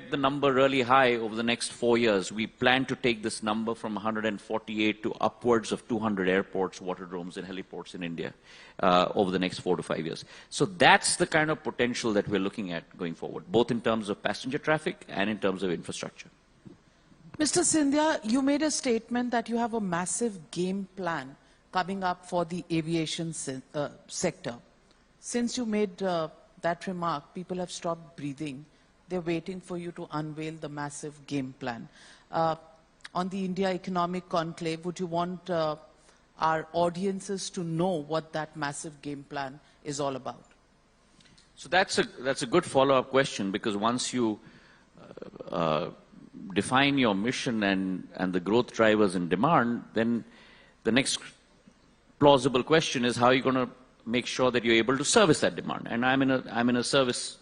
get the number really high over the next 4 years. We plan to take this number from 148 to upwards of 200 airports, waterdromes, and heliports in India over the next 4 to 5 years. So that's the kind of potential that we're looking at going forward, both in terms of passenger traffic and in terms of infrastructure. Mr. Scindia, you made a statement that you have a massive game plan coming up for the aviation sector. Since you made that remark, people have stopped breathing. They're waiting for you to unveil the massive game plan. On the India Economic Conclave, would you want our audiences to know what that massive game plan is all about? So that's a good follow-up question, because once you define your mission and the growth drivers and demand, then the next plausible question is how are you going to make sure that you're able to service that demand. And I'm in a service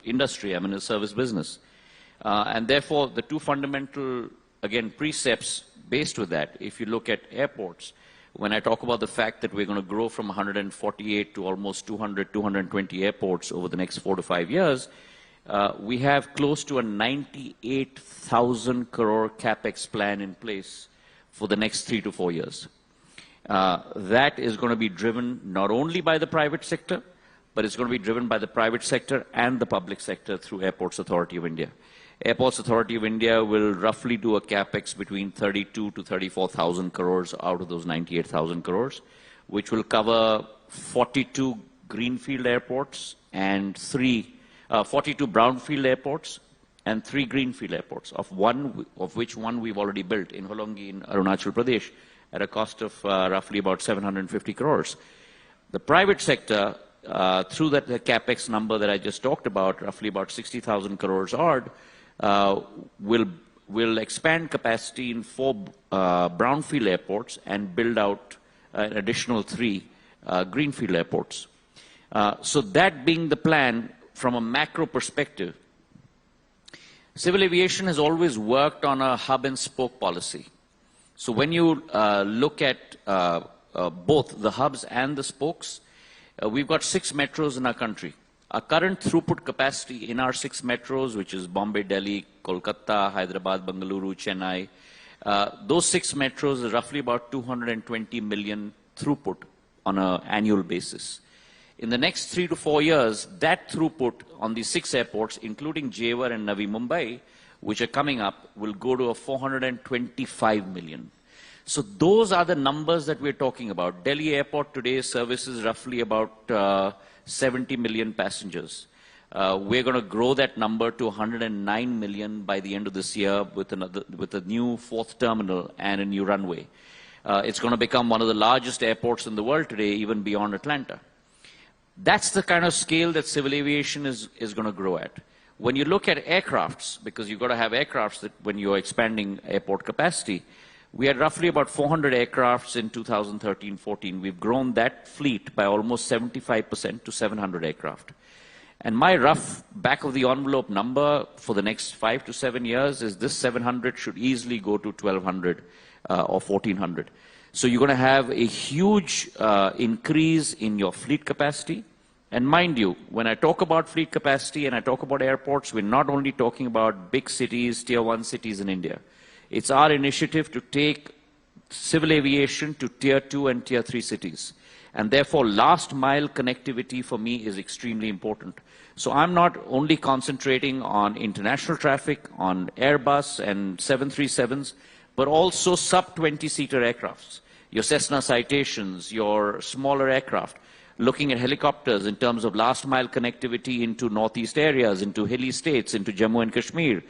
industry, I'm in a service business. And therefore, the two fundamental, again, precepts based with that, if you look at airports, when I talk about the fact that we're going to grow from 148 to almost 200, 220 airports over the next 4 to 5 years, we have close to a 98,000 crore capex plan in place for the next 3 to 4 years. That is going to be driven not only by the private sector, but it's going to be driven by the private sector and the public sector through Airports Authority of India. Airports Authority of India will roughly do a capex between 32 to 34,000 crores out of those 98,000 crores, which will cover 42 greenfield airports and 42 brownfield airports and 3 greenfield airports, of which one we've already built in Holongi in Arunachal Pradesh at a cost of roughly about 750 crores. The private sector, through that capex number that I just talked about, roughly about 60,000 crores odd, will expand capacity in 4 brownfield airports and build out an additional 3 greenfield airports. So that being the plan from a macro perspective, civil aviation has always worked on a hub and spoke policy. So when you look at both the hubs and the spokes, we've got 6 metros in our country. Our current throughput capacity in our 6 metros, which is Bombay, Delhi, Kolkata, Hyderabad, Bengaluru, Chennai, those 6 metros are roughly about 220 million throughput on an annual basis. In the next 3 to 4 years, that throughput on these 6 airports, including Jewar and Navi Mumbai, which are coming up, will go to a 425 million. So those are the numbers that we're talking about. Delhi Airport today services roughly about 70 million passengers. We're going to grow that number to 109 million by the end of this year with a new 4th terminal and a new runway. It's going to become one of the largest airports in the world today, even beyond Atlanta. That's the kind of scale that civil aviation is going to grow at. When you look at aircrafts, because you've got to have aircrafts that when you're expanding airport capacity, we had roughly about 400 aircrafts in 2013-14. We've grown that fleet by almost 75% to 700 aircraft. And my rough back-of-the-envelope number for the next 5 to 7 years is this 700 should easily go to 1,200 or 1,400. So you're going to have a huge increase in your fleet capacity. And mind you, when I talk about fleet capacity and I talk about airports, we're not only talking about big cities, tier 1 cities in India. It's our initiative to take civil aviation to tier 2 and tier 3 cities. And therefore, last mile connectivity for me is extremely important. So I'm not only concentrating on international traffic, on Airbus and 737s, but also sub-20-seater aircrafts. Your Cessna Citations, your smaller aircraft. Looking at helicopters in terms of last mile connectivity into northeast areas, into hilly states, into Jammu and Kashmir.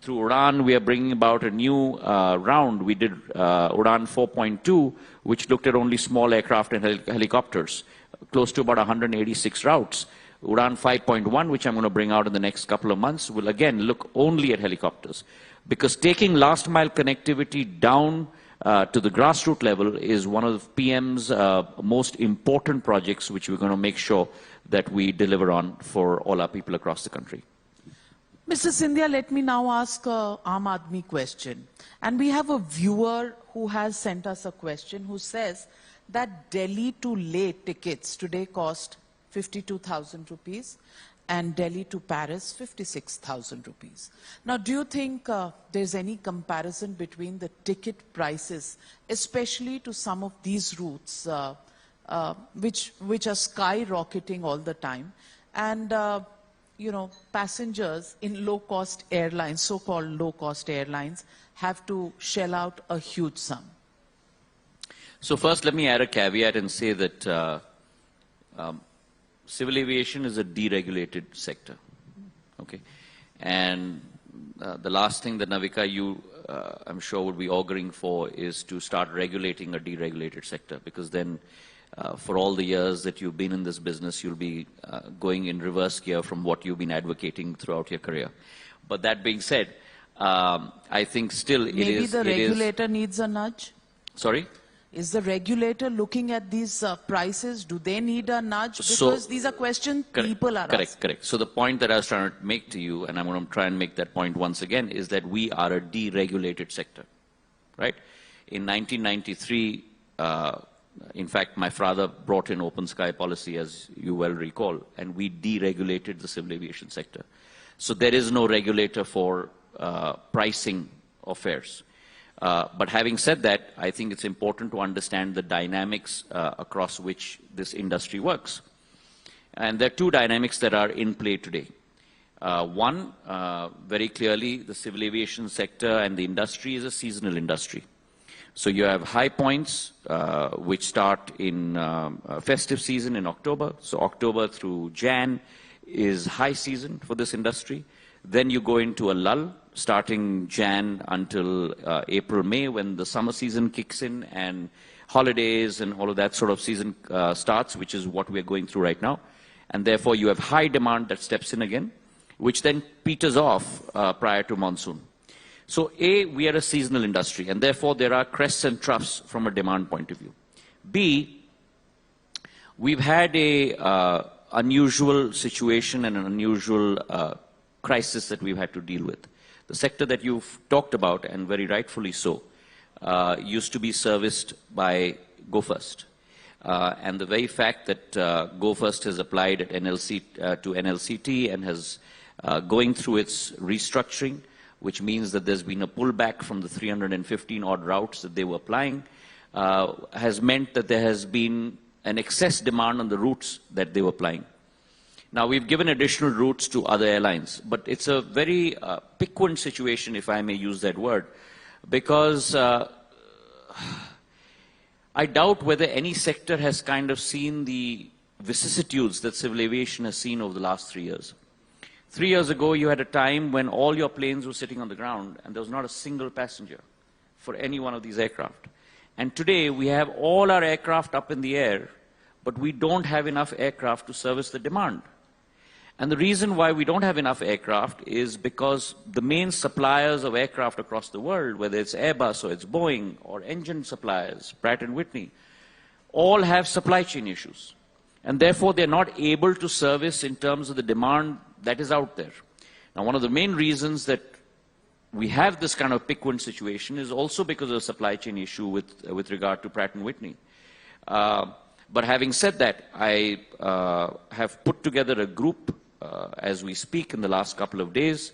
Through Udan, we are bringing about a new round. We did Udan 4.2, which looked at only small aircraft and helicopters, close to about 186 routes. Udan 5.1, which I'm going to bring out in the next couple of months, will again look only at helicopters. Because taking last mile connectivity down to the grassroots level is one of the PM's most important projects, which we're going to make sure that we deliver on for all our people across the country. Mr. Scindia, let me now ask a Aam Aadmi question. And we have a viewer who has sent us a question who says that Delhi to Leh tickets today cost 52,000 rupees and Delhi to Paris, 56,000 rupees. Now, do you think there's any comparison between the ticket prices, especially to some of these routes, which are skyrocketing all the time, and passengers in low-cost airlines, so-called low-cost airlines, have to shell out a huge sum? So first, let me add a caveat and say that civil aviation is a deregulated sector, okay? And the last thing that Navika, you, I'm sure, would be auguring for is to start regulating a deregulated sector, because then for all the years that you've been in this business, you'll be going in reverse gear from what you've been advocating throughout your career. But that being said, I think still Maybe the regulator needs a nudge? Sorry? Is the regulator looking at these prices? Do they need a nudge? Because these are questions people are asking. Correct. So the point that I was trying to make to you, and I'm going to try and make that point once again, is that we are a deregulated sector, right? In 1993, in fact, my father brought in open sky policy, as you well recall, and we deregulated the civil aviation sector. So there is no regulator for pricing of fares. But having said that, I think it's important to understand the dynamics across which this industry works. And there are two dynamics that are in play today. One, very clearly, the civil aviation sector and the industry is a seasonal industry. So you have high points, which start in festive season in October. So October through Jan is high season for this industry. Then you go into a lull, starting Jan until April, May, when the summer season kicks in and holidays and all of that sort of season starts, which is what we're going through right now. And therefore, you have high demand that steps in again, which then peters off prior to monsoon. So A, we are a seasonal industry, and therefore there are crests and troughs from a demand point of view. B, we've had a unusual situation and an unusual crisis that we've had to deal with. The sector that you've talked about, and very rightfully so, used to be serviced by Go First. And the very fact that Go First has applied at to NLCT and has going through its restructuring, which means that there's been a pullback from the 315 odd routes that they were applying, has meant that there has been an excess demand on the routes that they were applying. Now, we've given additional routes to other airlines, but it's a very piquant situation, if I may use that word, because I doubt whether any sector has kind of seen the vicissitudes that civil aviation has seen over the last 3 years. 3 years ago, you had a time when all your planes were sitting on the ground and there was not a single passenger for any one of these aircraft. And today, we have all our aircraft up in the air, but we don't have enough aircraft to service the demand. And the reason why we don't have enough aircraft is because the main suppliers of aircraft across the world, whether it's Airbus or it's Boeing or engine suppliers, Pratt & Whitney, all have supply chain issues. And therefore, they're not able to service in terms of the demand that is out there. Now, one of the main reasons that we have this kind of piquant situation is also because of the supply chain issue with regard to Pratt & Whitney. But having said that, I have put together a group as we speak in the last couple of days.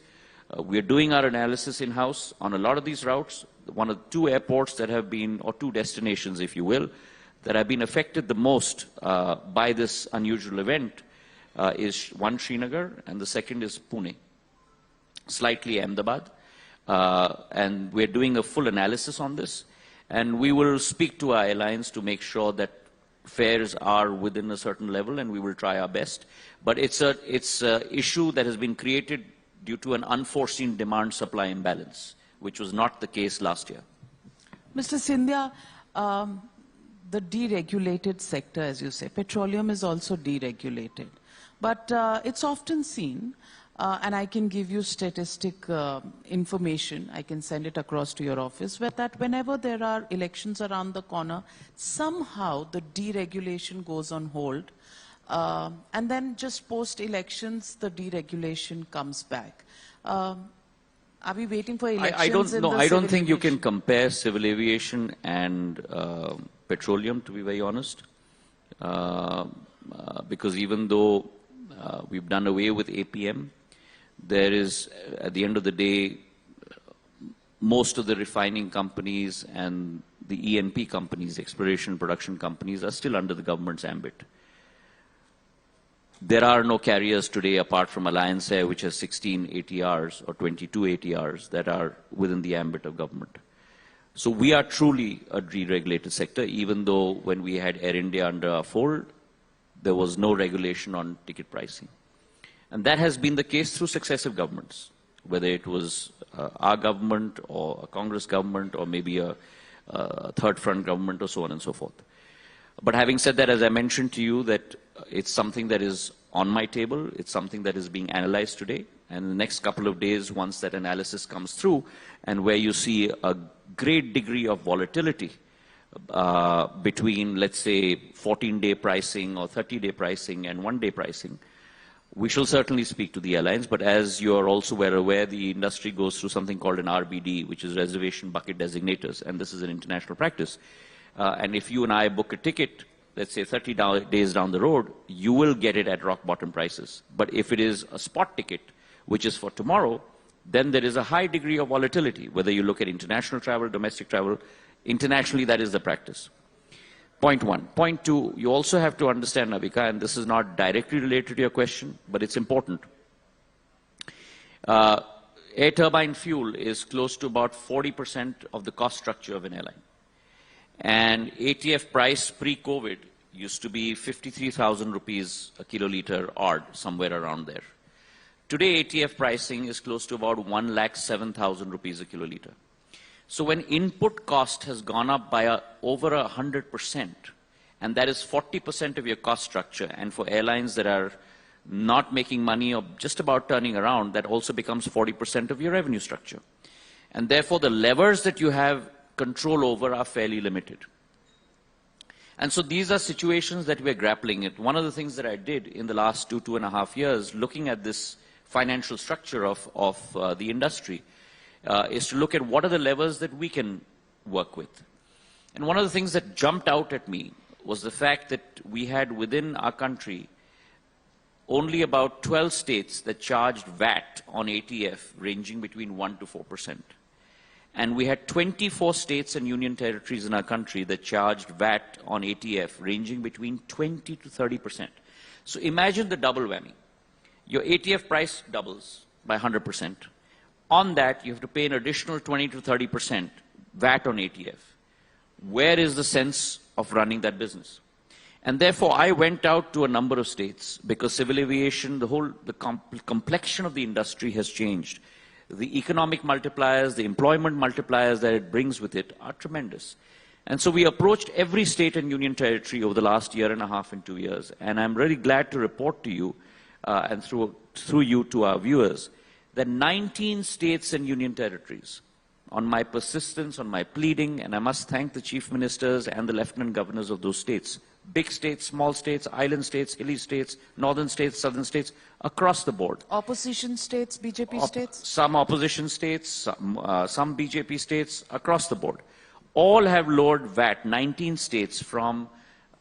We are doing our analysis in-house on a lot of these routes. One of the two airports that have been, or two destinations, if you will, that have been affected the most by this unusual event is one, Srinagar, and the second is Pune, slightly Ahmedabad. And we're doing a full analysis on this. And we will speak to our airlines to make sure that fares are within a certain level, and we will try our best. But it's a issue that has been created due to an unforeseen demand-supply imbalance, which was not the case last year. Mr. Scindia, the deregulated sector, as you say, petroleum is also deregulated. But it's often seen, and I can give you statistic information, I can send it across to your office, that whenever there are elections around the corner, somehow the deregulation goes on hold, and then just post-elections, the deregulation comes back. Are we waiting for elections? I don't think you can compare civil aviation and petroleum, to be very honest, because even though We've done away with APM. There is, at the end of the day, most of the refining companies and the E&P companies, exploration production companies, are still under the government's ambit. There are no carriers today apart from Alliance Air, which has 16 ATRs or 22 ATRs that are within the ambit of government. So we are truly a deregulated sector, even though when we had Air India under our fold, there was no regulation on ticket pricing. And that has been the case through successive governments, whether it was our government or a Congress government or maybe a third front government or so on and so forth. But having said that, as I mentioned to you, that it's something that is on my table, it's something that is being analyzed today, and in the next couple of days, once that analysis comes through, and where you see a great degree of volatility between, let's say, 14-day pricing or 30-day pricing and one-day pricing, we shall certainly speak to the airlines, but as you are also well aware, the industry goes through something called an RBD, which is Reservation Bucket Designators, and this is an international practice. And if you and I book a ticket, let's say 30 days down the road, you will get it at rock bottom prices. But if it is a spot ticket, which is for tomorrow, then there is a high degree of volatility, whether you look at international travel, domestic travel. Internationally, that is the practice. Point one. Point two, you also have to understand, Navika, and this is not directly related to your question, but it's important. Air turbine fuel is close to about 40% of the cost structure of an airline. And ATF price pre-COVID used to be 53,000 rupees a kiloliter odd, somewhere around there. Today, ATF pricing is close to about 1,07,000 rupees a kiloliter. So when input cost has gone up by over 100%, and that is 40% of your cost structure, and for airlines that are not making money or just about turning around, that also becomes 40% of your revenue structure. And therefore, the levers that you have control over are fairly limited. And so these are situations that we're grappling with. One of the things that I did in the last 2.5 years, looking at this financial structure of the industry, is to look at what are the levers that we can work with. And one of the things that jumped out at me was the fact that we had within our country only about 12 states that charged VAT on ATF ranging between 1 to 4%. And we had 24 states and union territories in our country that charged VAT on ATF ranging between 20 to 30%. So imagine the double whammy. Your ATF price doubles by 100%. On that, you have to pay an additional 20 to 30% VAT on ATF. Where is the sense of running that business? And therefore, I went out to a number of states because civil aviation, the complexion of the industry has changed. The economic multipliers, the employment multipliers that it brings with it are tremendous. And so we approached every state and union territory over the last 1.5 and 2 years. And I'm really glad to report to you, and through you to our viewers, that 19 states and union territories, on my persistence, on my pleading, and I must thank the chief ministers and the lieutenant governors of those states, big states, small states, island states, hilly states, northern states, southern states, across the board. Opposition states, BJP states? Some opposition states, some BJP states, across the board. All have lowered VAT, 19 states, from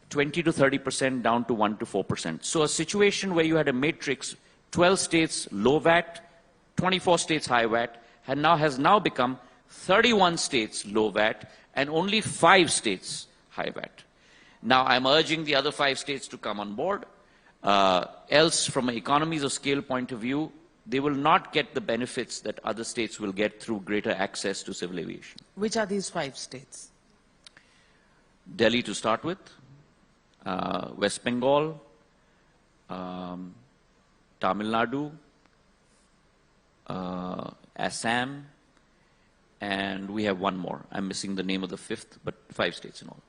20 to 30% down to 1 to 4%. So a situation where you had a matrix, 12 states low VAT, 24 states high VAT, has now become 31 states low VAT and only 5 states high VAT. Now, I'm urging the other 5 states to come on board. Else, from an economies of scale point of view, they will not get the benefits that other states will get through greater access to civil aviation. Which are these 5 states? Delhi to start with, West Bengal, Tamil Nadu, Assam, and we have one more. I'm missing the name of the 5th, but 5 states in all.